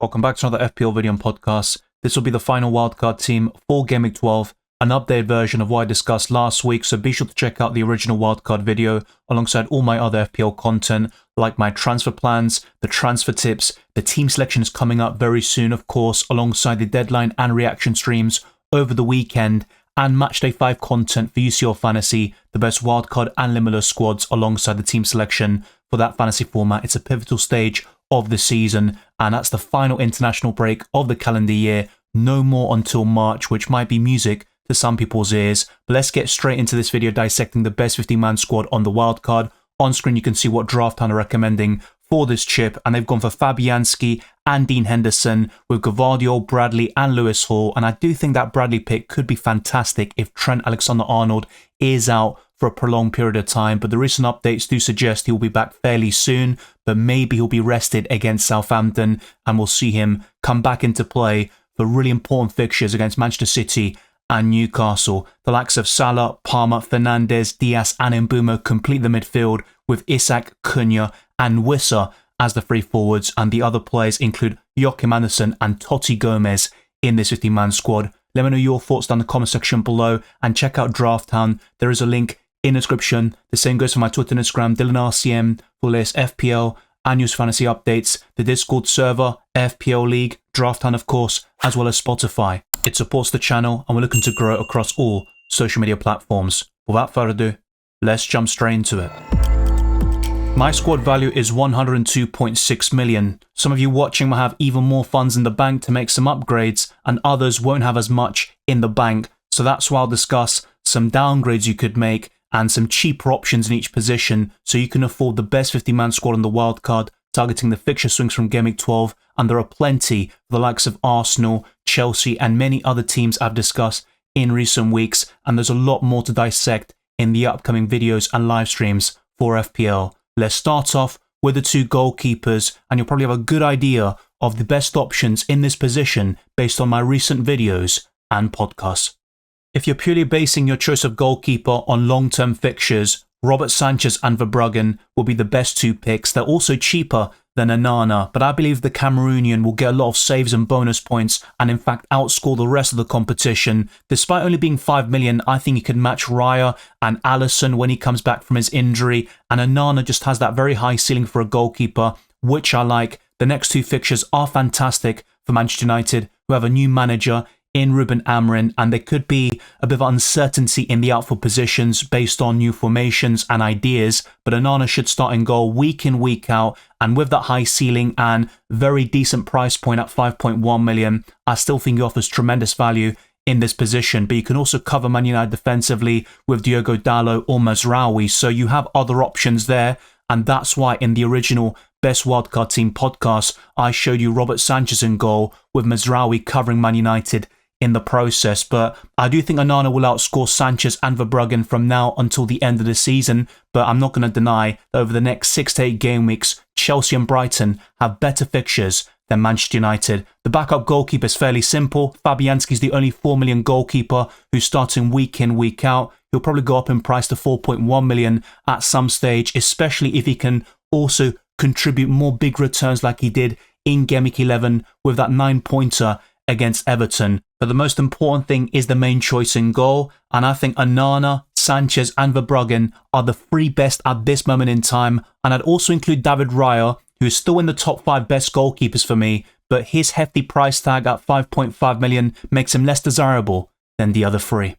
Welcome back to another FPL video and podcast. This will be the final wildcard team for Game Week 12, an updated version of what I discussed last week, so be sure to check out the original wildcard video alongside all my other FPL content, like my transfer plans, the transfer tips, the team selection is coming up very soon, of course, alongside the deadline and reaction streams over the weekend, and Matchday 5 content for UCL Fantasy, the best wildcard and limitless squads alongside the team selection for that fantasy format. It's a pivotal stage of the season, and that's the final international break of the calendar year. No more until March, which might be music to some people's ears. But let's get straight into this video dissecting the best 15-man squad on the wildcard. On screen you can see what Drafthound are recommending for this chip, and they've gone for Fabianski and Dean Henderson with Gavardio, Bradley and Lewis Hall, and I do think that Bradley pick could be fantastic if Trent Alexander-Arnold is out for a prolonged period of time, but the recent updates do suggest he will be back fairly soon, but maybe he'll be rested against Southampton and we'll see him come back into play for really important fixtures against Manchester City and Newcastle. The likes of Salah, Palmer, Fernandes, Diaz and Mbeumo complete the midfield with Isak, Cunha and Wissa as the free forwards, and the other players include Joachim Andersen and Totti Gomez in this 15-man squad. Let me know your thoughts down in the comment section below and check out Drafthound. There is a link in the description. The same goes for my Twitter and Instagram, DylanRCM, for latest FPL and news fantasy updates, the Discord server, FPL League, Drafthound of course, as well as Spotify. It supports the channel and we're looking to grow across all social media platforms. Without further ado, let's jump straight into it. My squad value is 102.6 million. Some of you watching will have even more funds in the bank to make some upgrades, and others won't have as much in the bank. So that's why I'll discuss some downgrades you could make and some cheaper options in each position so you can afford the best 50-man squad on the wildcard, targeting the fixture swings from Game Week 12, and there are plenty for the likes of Arsenal, Chelsea and many other teams I've discussed in recent weeks, and there's a lot more to dissect in the upcoming videos and live streams for FPL. Let's start off with the two goalkeepers, and you'll probably have a good idea of the best options in this position based on my recent videos and podcasts. If you're purely basing your choice of goalkeeper on long-term fixtures, Robert Sanchez and Verbruggen will be the best two picks. They're also cheaper than Onana, but I believe the Cameroonian will get a lot of saves and bonus points and in fact outscore the rest of the competition. Despite only being 5 million, I think he can match Raya and Alisson when he comes back from his injury, and Onana just has that very high ceiling for a goalkeeper, which I like. The next two fixtures are fantastic for Manchester United, who have a new manager in Ruben Amorim, and there could be a bit of uncertainty in the outfield positions based on new formations and ideas, but Onana should start in goal week in, week out, and with that high ceiling and very decent price point at 5.1 million, I still think he offers tremendous value in this position. But you can also cover Man United defensively with Diogo Dalot or Mazraoui, so you have other options there, and that's why in the original Best Wildcard Team podcast, I showed you Robert Sanchez in goal with Mazraoui covering Man United in the process. But I do think Onana will outscore Sanchez and Verbruggen from now until the end of the season, but I'm not going to deny that over the next 6 to 8 game weeks, Chelsea and Brighton have better fixtures than Manchester United. The backup goalkeeper is fairly simple. Fabianski is the only 4 million goalkeeper who's starting week in, week out. He'll probably go up in price to 4.1 million at some stage, especially if he can also contribute more big returns like he did in Game Week 11 with that 9-pointer against Everton. But the most important thing is the main choice in goal, and I think Onana, Sanchez and Verbruggen are the three best at this moment in time, and I'd also include David Raya, who is still in the top 5 best goalkeepers for me, but his hefty price tag at 5.5 million makes him less desirable than the other three.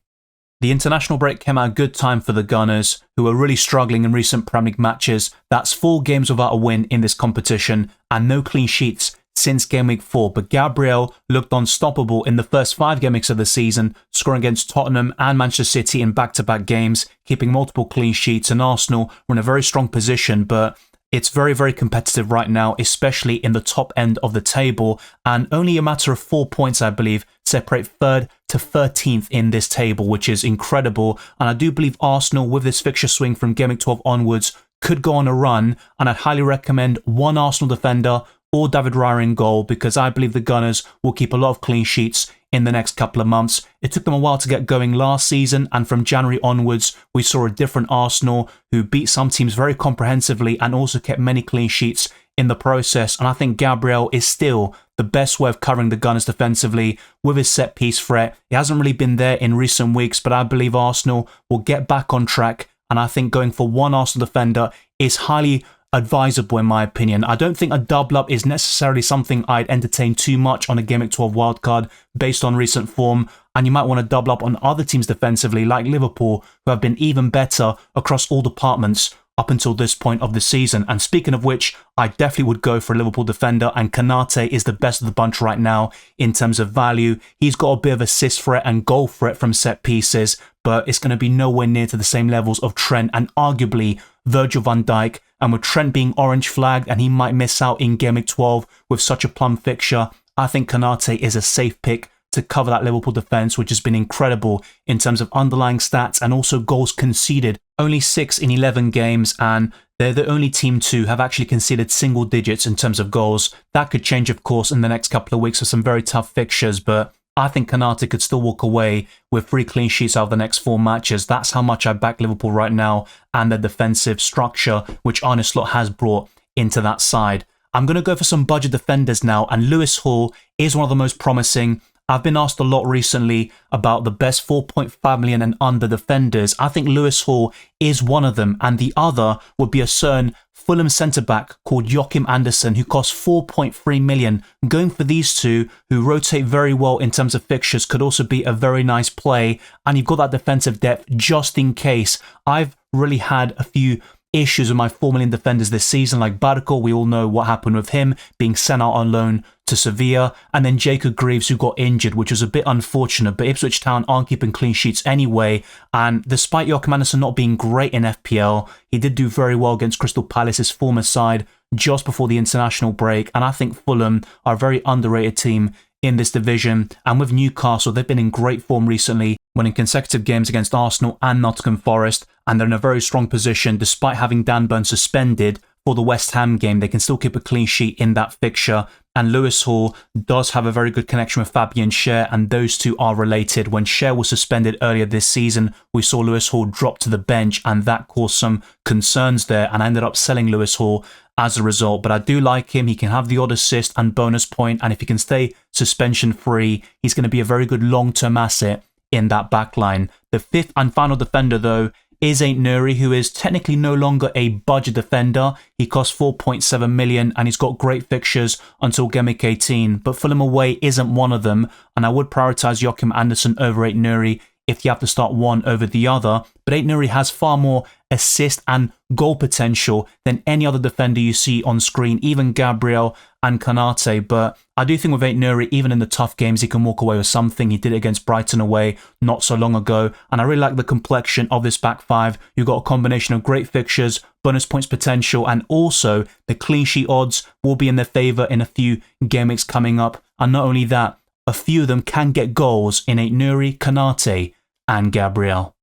The international break came at a good time for the Gunners, who are really struggling in recent Premier League matches. That's 4 games without a win in this competition and no clean sheets since Game Week 4, but Gabriel looked unstoppable in the first 5 game weeks of the season, scoring against Tottenham and Manchester City in back-to-back games, keeping multiple clean sheets, and Arsenal were in a very strong position, but it's very, very competitive right now, especially in the top end of the table, and only a matter of 4 points, I believe, separate 3rd to 13th in this table, which is incredible, and I do believe Arsenal, with this fixture swing from Game Week 12 onwards, could go on a run, and I'd highly recommend one Arsenal defender or David Raya in goal, because I believe the Gunners will keep a lot of clean sheets in the next couple of months. It took them a while to get going last season, and from January onwards, we saw a different Arsenal who beat some teams very comprehensively and also kept many clean sheets in the process. And I think Gabriel is still the best way of covering the Gunners defensively with his set-piece threat. It hasn't really been there in recent weeks, but I believe Arsenal will get back on track, and I think going for one Arsenal defender is highly advisable in my opinion. I don't think a double up is necessarily something I'd entertain too much on a Gameweek 12 wildcard based on recent form, and you might want to double up on other teams defensively like Liverpool, who have been even better across all departments up until this point of the season. And speaking of which, I definitely would go for a Liverpool defender, and Konate is the best of the bunch right now in terms of value. He's got a bit of assist threat and goal threat from set pieces, but it's going to be nowhere near to the same levels of Trent and arguably Virgil van Dijk. And with Trent being orange flagged and he might miss out in Gameweek 12 with such a plum fixture, I think Konate is a safe pick to cover that Liverpool defence, which has been incredible in terms of underlying stats and also goals conceded. Only 6 in 11 games, and they're the only team to have actually conceded single digits in terms of goals. That could change, of course, in the next couple of weeks with some very tough fixtures, but I think Konate could still walk away with 3 clean sheets out of the next 4 matches. That's how much I back Liverpool right now and the defensive structure which Arne Slot has brought into that side. I'm going to go for some budget defenders now, and Lewis Hall is one of the most promising. I've been asked a lot recently about the best 4.5 million and under defenders. I think Lewis Hall is one of them, and the other would be a certain Fulham centre-back called Joachim Andersen, who costs 4.3 million. Going for these two, who rotate very well in terms of fixtures, could also be a very nice play, and you've got that defensive depth just in case. I've really had a few issues with my 4 million defenders this season, like Barco. We all know what happened with him being sent out on loan to Sevilla, and then Jacob Greaves, who got injured, which was a bit unfortunate, but Ipswich Town aren't keeping clean sheets anyway. And despite Joachim Andersen not being great in FPL, he did do very well against Crystal Palace's former side just before the international break, and I think Fulham are a very underrated team in this division. And with Newcastle, they've been in great form recently, winning consecutive games against Arsenal and Nottingham Forest, and they're in a very strong position despite having Dan Burn suspended for the West Ham game. They can still keep a clean sheet in that fixture, and Lewis Hall does have a very good connection with Fabian Schär, and those two are related. When Schär was suspended earlier this season, we saw Lewis Hall drop to the bench, and that caused some concerns there, and I ended up selling Lewis Hall as a result. But I do like him. He can have the odd assist and bonus point, and if he can stay suspension free, he's going to be a very good long-term asset in that backline. The 5th and final defender, though, is Aït-Nouri, who is technically no longer a budget defender. He costs 4.7 million and he's got great fixtures until Gameweek 18, but Fulham away isn't one of them, and I would prioritise Joachim Andersen over Aït-Nouri if you have to start one over the other. But Aït-Nouri has far more assist and goal potential than any other defender you see on screen, even Gabriel and Konate. But I do think with Aït-Nouri, even in the tough games, he can walk away with something. He did it against Brighton away not so long ago, and I really like the complexion of this back five. You've got a combination of great fixtures, bonus points potential, and also the clean sheet odds will be in their favour in a few game weeks coming up. And not only that, a few of them can get goals in Aït-Nouri, Konate and Gabriel.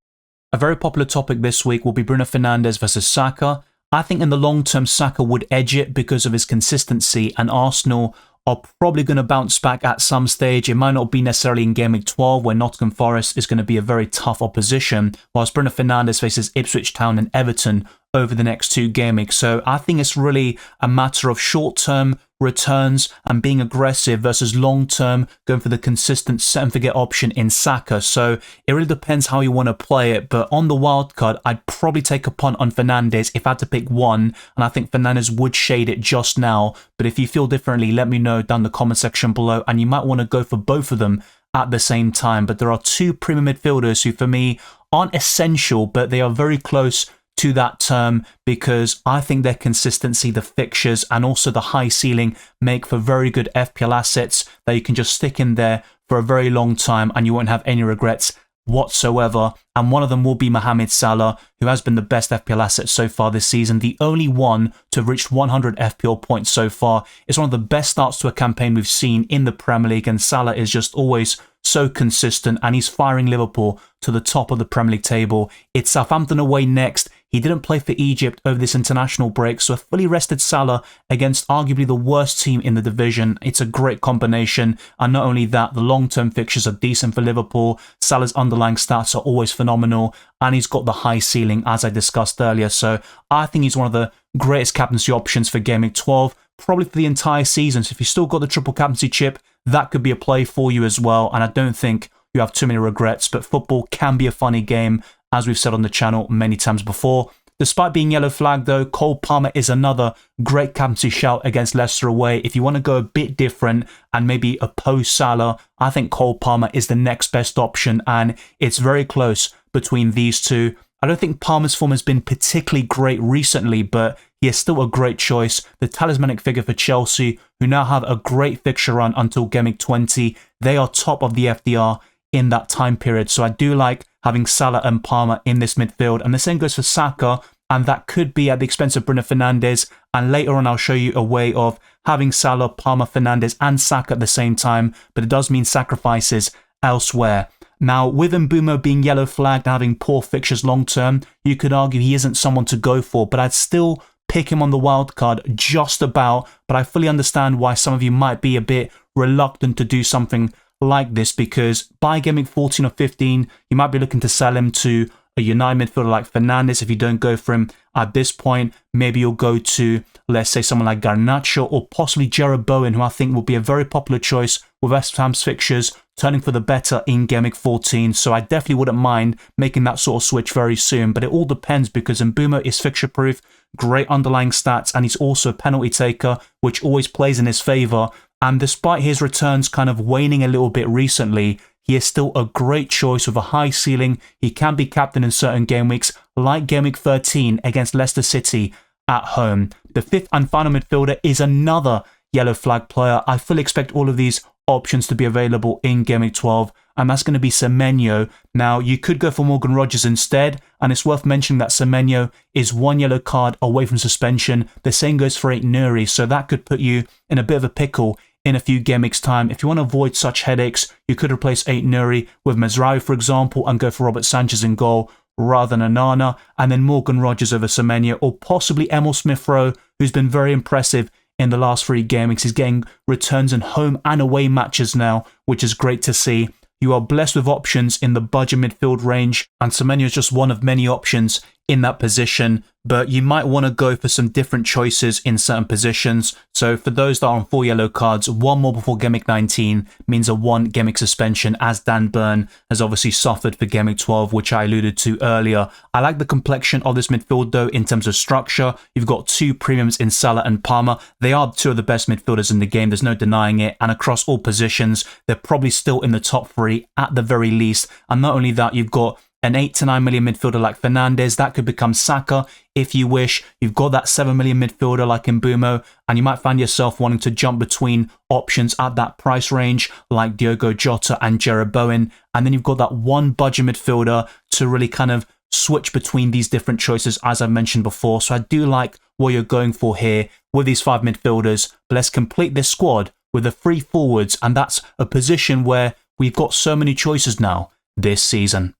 A very popular topic this week will be Bruno Fernandes versus Saka. I think in the long term, Saka would edge it because of his consistency, and Arsenal are probably going to bounce back at some stage. It might not be necessarily in Gameweek 12, where Nottingham Forest is going to be a very tough opposition, whilst Bruno Fernandes faces Ipswich Town and Everton over the next 2 game weeks. So I think it's really a matter of short-term returns and being aggressive versus long-term going for the consistent set and forget option in Saka. So it really depends how you want to play it. But on the wildcard, I'd probably take a punt on Fernandes if I had to pick one, and I think Fernandes would shade it just now. But if you feel differently, let me know down the comment section below, and you might want to go for both of them at the same time. But there are 2 premium midfielders who for me aren't essential, but they are very close to that term, because I think their consistency, the fixtures, and also the high ceiling make for very good FPL assets that you can just stick in there for a very long time and you won't have any regrets whatsoever. And one of them will be Mohamed Salah, who has been the best FPL asset so far this season, the only one to have reached 100 FPL points so far. It's one of the best starts to a campaign we've seen in the Premier League, and Salah is just always so consistent, and he's firing Liverpool to the top of the Premier League table. It's Southampton away next. He didn't play for Egypt over this international break, so a fully rested Salah against arguably the worst team in the division. It's a great combination, and not only that, the long-term fixtures are decent for Liverpool. Salah's underlying stats are always phenomenal, and he's got the high ceiling, as I discussed earlier. So I think he's one of the greatest captaincy options for Game Week 12, probably for the entire season. So if you've still got the triple captaincy chip, that could be a play for you as well, and I don't think you have too many regrets. But football can be a funny game, as we've said on the channel many times before. Despite being yellow flagged though, Cole Palmer is another great captaincy shout against Leicester away. If you want to go a bit different and maybe oppose Salah, I think Cole Palmer is the next best option, and it's very close between these two. I don't think Palmer's form has been particularly great recently, but he is still a great choice. The talismanic figure for Chelsea, who now have a great fixture run until Game Week 20. They are top of the FDR in that time period. So I do like having Salah and Palmer in this midfield. And the same goes for Saka, and that could be at the expense of Bruno Fernandes. And later on, I'll show you a way of having Salah, Palmer, Fernandes and Saka at the same time, but it does mean sacrifices elsewhere. Now, with Mbeumo being yellow flagged and having poor fixtures long term, you could argue he isn't someone to go for, but I'd still pick him on the wild card just about. But I fully understand why some of you might be a bit reluctant to do something like this, because by Game Week 14 or 15, you might be looking to sell him to a United midfielder like Fernandes. If you don't go for him at this point, maybe you'll go to, let's say, someone like Garnacho or possibly Jarrod Bowen, who I think will be a very popular choice with West Ham's fixtures turning for the better in Game Week 14. So I definitely wouldn't mind making that sort of switch very soon, but it all depends, because Mbeumo is fixture proof, great underlying stats, and he's also a penalty taker, which always plays in his favour. And despite his returns kind of waning a little bit recently, he is still a great choice with a high ceiling. He can be captain in certain game weeks, like Game Week 13 against Leicester City at home. The fifth and final midfielder is another yellow flag player. I fully expect all of these options to be available in Game Week 12, and that's going to be Semenyo. Now, you could go for Morgan Rogers instead, and it's worth mentioning that Semenyo is one yellow card away from suspension. The same goes for Aït-Nouri, so that could put you in a bit of a pickle in a few game weeks' time. If you want to avoid such headaches, you could replace Aït-Nouri with Mazraoui, for example, and go for Robert Sanchez in goal rather than Onana, and then Morgan Rogers over Semenyo, or possibly Emil Smith-Rowe, who's been very impressive in the last 3 game weeks. He's getting returns in home and away matches now, which is great to see. You are blessed with options in the budget midfield range, and Semenyo is just one of many options in that position, but you might want to go for some different choices in certain positions. So for those that are on 4 yellow cards, 1 more before Game Week 19 means a 1 game week suspension, as Dan Burn has obviously suffered for Game Week 12, which I alluded to earlier. I like the complexion of this midfield though in terms of structure. You've got 2 premiums in Salah and Palmer. They are 2 of the best midfielders in the game, there's no denying it, and across all positions, they're probably still in the top 3 at the very least. And not only that, you've got an 8 to 9 million midfielder like Fernandes, that could become Saka if you wish. You've got that 7 million midfielder like Mbeumo, and you might find yourself wanting to jump between options at that price range like Diogo Jota and Jarrod Bowen. And then you've got that 1 budget midfielder to really kind of switch between these different choices, as I mentioned before. So I do like what you're going for here with these 5 midfielders. But let's complete this squad with the 3 forwards, and that's a position where we've got so many choices now this season.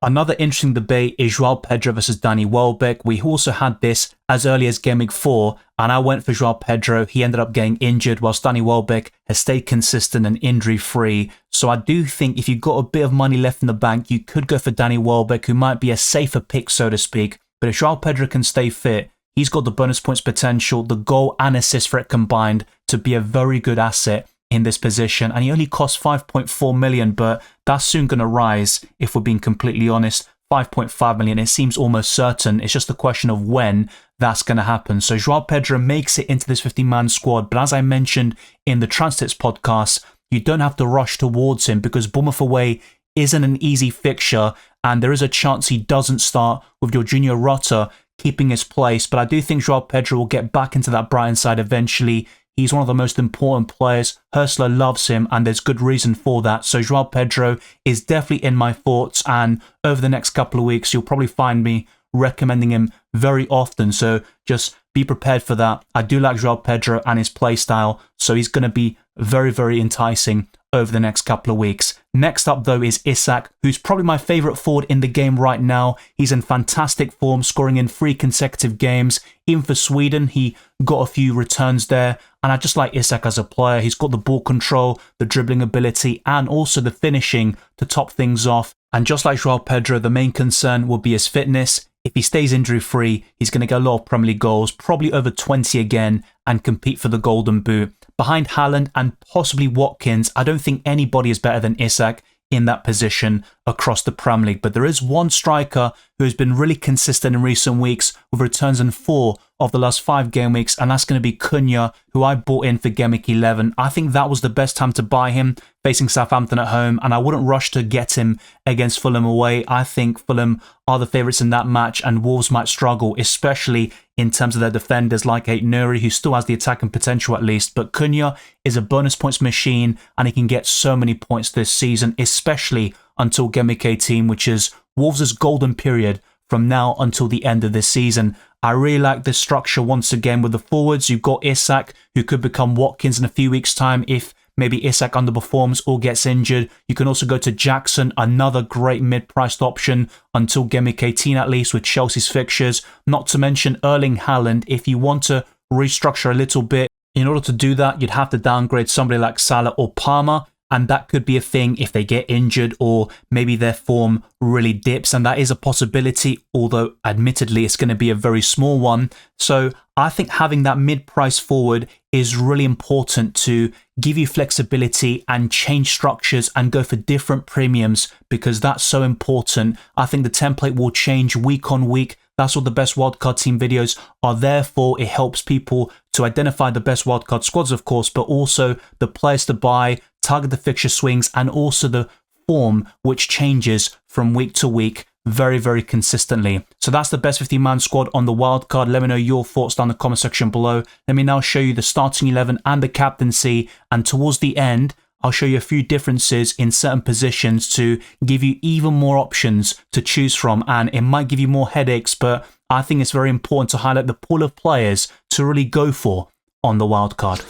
Another interesting debate is Joao Pedro versus Danny Welbeck. We also had this as early as Game Week 4, and I went for Joao Pedro. He ended up getting injured, whilst Danny Welbeck has stayed consistent and injury-free. So I do think if you've got a bit of money left in the bank, you could go for Danny Welbeck, who might be a safer pick, so to speak. But if Joao Pedro can stay fit, he's got the bonus points potential, the goal and assist for it combined, to be a very good asset in this position. And he only costs 5.4 million, but that's soon going to rise, if we're being completely honest. 5.5 million, it seems almost certain. It's just a question of when that's going to happen. So Joao Pedro makes it into this 50-man squad, but as I mentioned in the Transits podcast, you don't have to rush towards him, because Bournemouth away isn't an easy fixture, and there is a chance he doesn't start with Jorginho Rutter keeping his place. But I do think Joao Pedro will get back into that Brighton side eventually. He's one of the most important players. Hurstler loves him, and there's good reason for that. So Joao Pedro is definitely in my thoughts, and over the next couple of weeks, you'll probably find me recommending him very often. So just be prepared for that. I do like Joao Pedro and his play style, so he's going to be very, very enticing over the next couple of weeks. Next up though is Isak, who's probably my favourite forward in the game right now. He's in fantastic form, scoring in 3 consecutive games. Even for Sweden, he got a few returns there. And I just like Isak as a player. He's got the ball control, the dribbling ability, and also the finishing to top things off. And just like João Pedro, the main concern will be his fitness. If he stays injury-free, he's going to get a lot of Premier League goals, probably over 20 again, and compete for the Golden Boot. Behind Haaland and possibly Watkins, I don't think anybody is better than Isak in that position across the Premier League. But there is one striker who has been really consistent in recent weeks with returns in 4 of the last 5 game weeks, and that's going to be Cunha, who I bought in for Game Week 11. I think that was the best time to buy him, facing Southampton at home, and I wouldn't rush to get him against Fulham away. I think Fulham are the favourites in that match, and Wolves might struggle, especially in terms of their defenders like Aït-Nouri, who still has the attacking potential at least, but Cunha is a bonus points machine, and he can get so many points this season, especially until Game Week 18, which is Wolves' golden period from now until the end of this season. I really like this structure once again with the forwards. You've got Isak, who could become Watkins in a few weeks' time if maybe Isak underperforms or gets injured. You can also go to Jackson, another great mid-priced option until Game Week 18 at least with Chelsea's fixtures. Not to mention Erling Haaland. If you want to restructure a little bit, in order to do that, you'd have to downgrade somebody like Salah or Palmer. And that could be a thing if they get injured or maybe their form really dips. And that is a possibility, although admittedly it's going to be a very small one. So I think having that mid-price forward is really important to give you flexibility and change structures and go for different premiums, because that's so important. I think the template will change week on week. That's what the best wildcard team videos are there for. It helps people to identify the best wildcard squads, of course, but also the players to buy, target the fixture swings, and also the form which changes from week to week very, very consistently. So that's the best 15-man squad on the wildcard. Let me know your thoughts down in the comment section below. Let me now show you the starting 11 and the captaincy, and towards the end, I'll show you a few differences in certain positions to give you even more options to choose from, and it might give you more headaches, but I think it's very important to highlight the pool of players to really go for on the wildcard.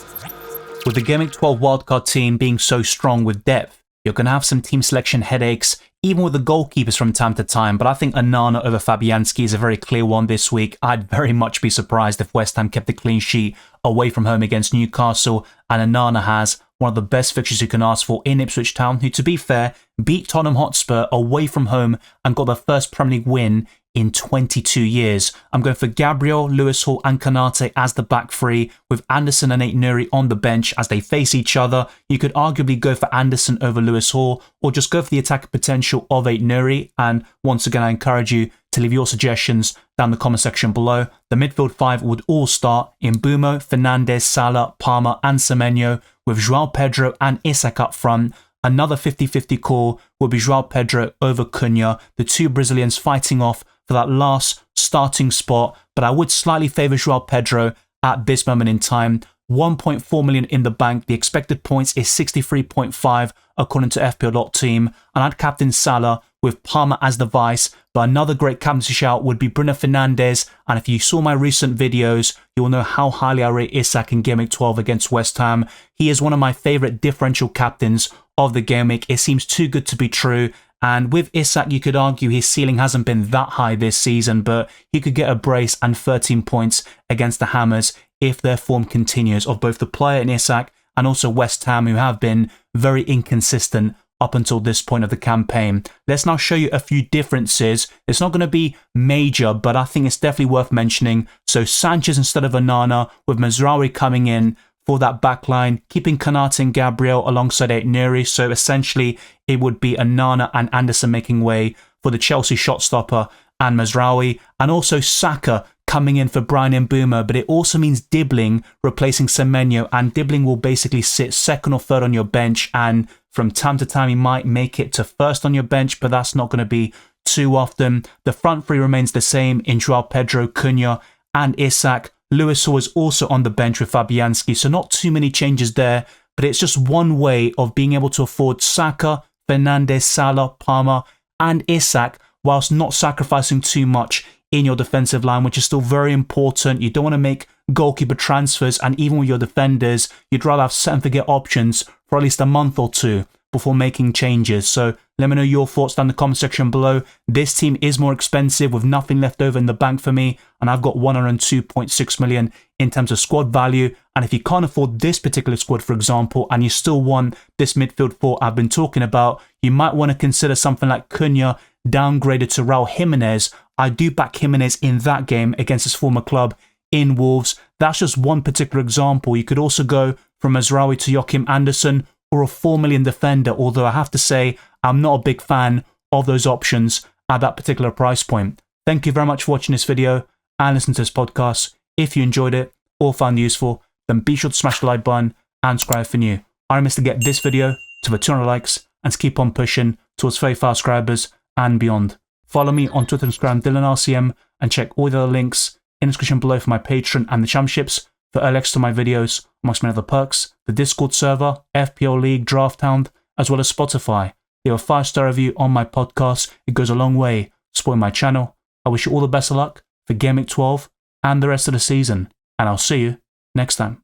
With the Game Week 12 wildcard team being so strong with depth, you're going to have some team selection headaches, even with the goalkeepers from time to time, but I think Onana over Fabianski is a very clear one this week. I'd very much be surprised if West Ham kept a clean sheet away from home against Newcastle, and Onana has one of the best fixtures you can ask for in Ipswich Town, who, to be fair, beat Tottenham Hotspur away from home and got their first Premier League win in 22 years. I'm going for Gabriel, Lewis Hall and Konate as the back three, with Anderson and Aït-Nouri on the bench as they face each other. You could arguably go for Anderson over Lewis Hall, or just go for the attacking potential of Aït-Nouri. And once again, I encourage you to leave your suggestions down the comment section below. The midfield 5 would all start in Mbeumo, Fernandes, Salah, Palmer and Semenyo, with João Pedro and Isak up front. Another 50-50 call would be João Pedro over Cunha, the two Brazilians fighting off for that last starting spot, but I would slightly favour João Pedro at this moment in time. 1.4 million in the bank, the expected points is 63.5 according to FPL Team, and I'd captain Salah with Palmer as the vice, but another great captaincy shout would be Bruno Fernandes, and if you saw my recent videos, you will know how highly I rate Isak in Game Week 12 against West Ham. He is one of my favourite differential captains of the game week. It seems too good to be true, and with Isak you could argue his ceiling hasn't been that high this season, but he could get a brace and 13 points against the Hammers if their form continues, of both the player in Isak and also West Ham, who have been very inconsistent up until this point of the campaign. Let's now show you a few differences. It's not going to be major, but I think it's definitely worth mentioning. So Sanchez instead of Onana, with Mazraoui coming in for that backline, keeping Konate and Gabriel alongside Aït-Nouri. So essentially, it would be Onana and Anderson making way for the Chelsea shot stopper and Mazraoui, and also Saka coming in for Brian Mbeumo, but it also means Dibbling replacing Semenyo, and Dibbling will basically sit second or third on your bench, and from time to time he might make it to first on your bench, but that's not going to be too often. The front three remains the same in João Pedro, Cunha and Isak. Lewis Hall is also on the bench with Fabianski, so not too many changes there, but it's just one way of being able to afford Saka, Fernandes, Salah, Palmer and Isak, whilst not sacrificing too much in your defensive line, which is still very important. You don't want to make goalkeeper transfers, and even with your defenders, you'd rather have set and forget options for at least a month or two before making changes. So let me know your thoughts down in the comment section below. This team is more expensive with nothing left over in the bank for me, and I've got 102.6 million in terms of squad value. And if you can't afford this particular squad, for example, and you still want this midfield four I've been talking about, you might want to consider something like Cunha downgraded to Raul Jimenez. I do back Jimenez in that game against his former club in Wolves. That's just one particular example. You could also go from Mazraoui to Joachim Andersen, or a 4 million defender, although I have to say I'm not a big fan of those options at that particular price point. Thank you very much for watching this video and listening to this podcast. If you enjoyed it or found it useful, then be sure to smash the like button and subscribe for new. I promise to get this video to the 200 likes and to keep on pushing towards 35 subscribers and beyond. Follow me on Twitter and Instagram, DylanRCM, and check all the other links in the description below for my Patreon and the championships for early access to my videos, amongst many other perks, the Discord server, FPL League, Drafthound, as well as Spotify. Leave a 5-star review on my podcast. It goes a long way supporting my channel. I wish you all the best of luck for Gameweek 12 and the rest of the season, and I'll see you next time.